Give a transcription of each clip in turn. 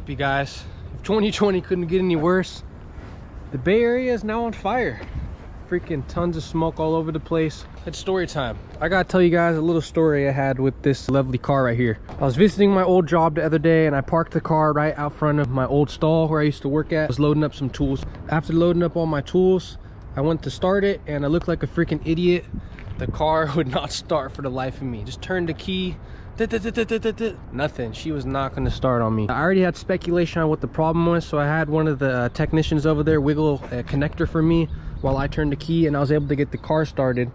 up, you guys? If 2020 couldn't get any worse, the Bay Area is now on fire. Freaking tons of smoke all over the place. It's story time. I gotta tell you guys a little story I had with this lovely car right here. I was visiting my old job the other day and I parked the car right out front of my old stall where I used to work at. I was loading up some tools. After loading up all my tools, I went to start it and I looked like a freaking idiot. The car would not start for the life of me. Just turned the key, nothing. She was not going to start on me. I already had speculation on what the problem was, so I had one of the technicians over there wiggle a connector for me while I turned the key, and I was able to get the car started.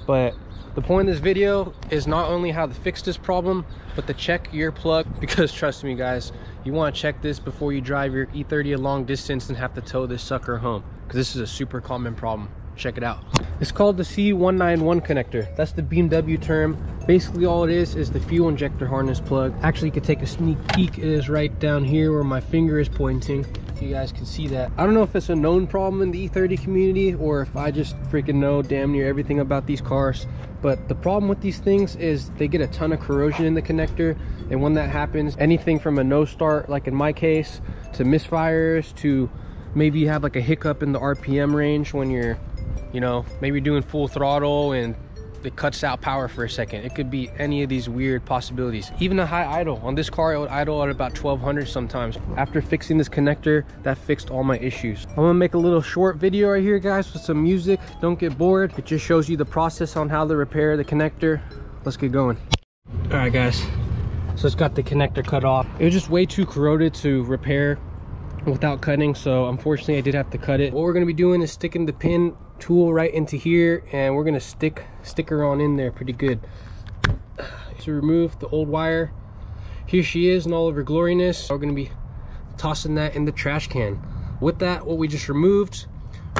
But the point of this video is not only how to fix this problem, but to check your plug, because trust me guys, you want to check this before you drive your E30 a long distance and have to tow this sucker home, because this is a super common problem. Check it out. It's called the C191 connector. That's the BMW term. Basically all it is the fuel injector harness plug. Actually, you can take a sneak peek. It is right down here where my finger is pointing, if you guys can see that. I don't know if it's a known problem in the E30 community or if I just freaking know damn near everything about these cars, but the problem with these things is they get a ton of corrosion in the connector, and when that happens, anything from a no start, like in my case, to misfires, to maybe you have like a hiccup in the RPM range when you're, you know, maybe doing full throttle and it cuts out power for a second. It could be any of these weird possibilities. Even a high idle. On this car, it would idle at about 1200 sometimes. After fixing this connector, that fixed all my issues. I'm gonna make a little short video right here, guys, with some music. Don't get bored. It just shows you the process on how to repair the connector. Let's get going. All right, guys. So it's got the connector cut off. It was just way too corroded to repair without cutting, so unfortunately I did have to cut it. What we're going to be doing is sticking the pin tool right into here, and we're going to stick her on in there pretty good. To remove the old wire, here she is in all of her gloriness. We're going to be tossing that in the trash can. With that, what we just removed,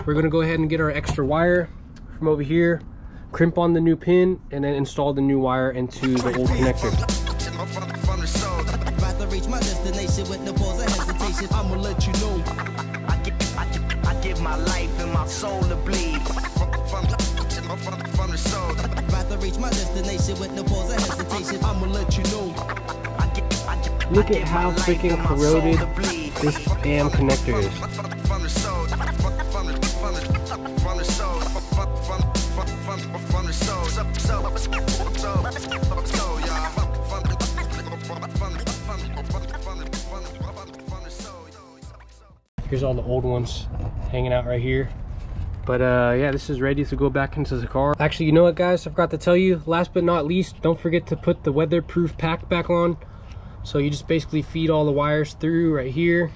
we're going to go ahead and get our extra wire from over here, crimp on the new pin, and then install the new wire into the old connector. Reach my destination with no pause or hesitation. I'ma let you know I give my life and my soul to bleed from the soul. About to reach my destination with no pause or hesitation. I'ma let you know. Look at how freaking corroded this damn connector is. From the soul. Here's all the old ones hanging out right here, but yeah, this is ready to go back into the car. Actually, you know what guys, I forgot to tell you, last but not least, don't forget to put the weatherproof pack back on. So you just basically feed all the wires through right here.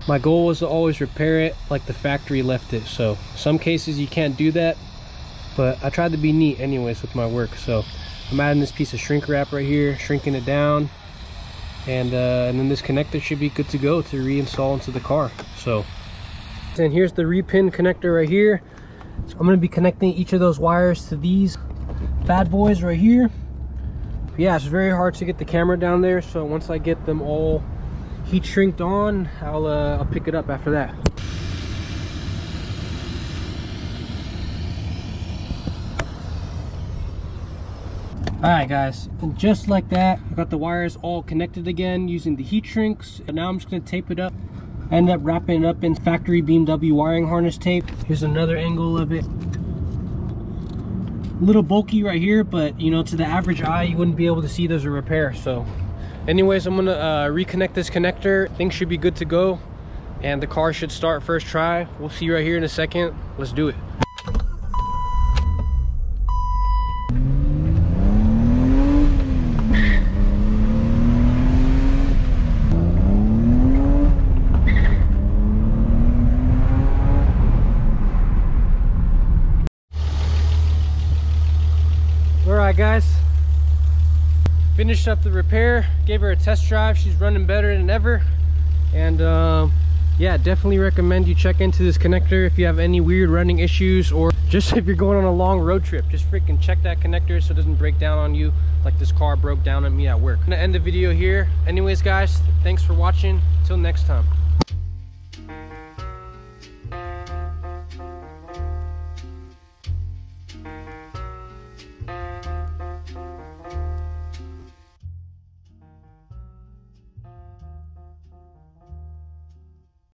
My goal was to always repair it like the factory left it, so some cases you can't do that, but I tried to be neat anyways with my work. So I'm adding this piece of shrink wrap right here, shrinking it down, and then this connector should be good to go to reinstall into the car. So, and here's the repin connector right here. So I'm going to be connecting each of those wires to these bad boys right here. Yeah, it's very hard to get the camera down there, so once I get them all heat shrinked on, I'll pick it up after that. All right guys, and just like that, I got the wires all connected again using the heat shrinks, and now I'm just going to tape it up. I end up wrapping it up in factory BMW wiring harness tape. Here's another angle of it. A little bulky right here, but you know, to the average eye you wouldn't be able to see there's a repair. So anyways, I'm gonna reconnect this connector. Things should be good to go, and the car should start first try. We'll see you right here in a second. Let's do it. Alright guys, finished up the repair, gave her a test drive. She's running better than ever, and yeah, definitely recommend you check into this connector if you have any weird running issues, or just if you're going on a long road trip. Just freaking check that connector so it doesn't break down on you like this car broke down on me at work. I'm gonna end the video here. Anyways guys, thanks for watching. Till next time.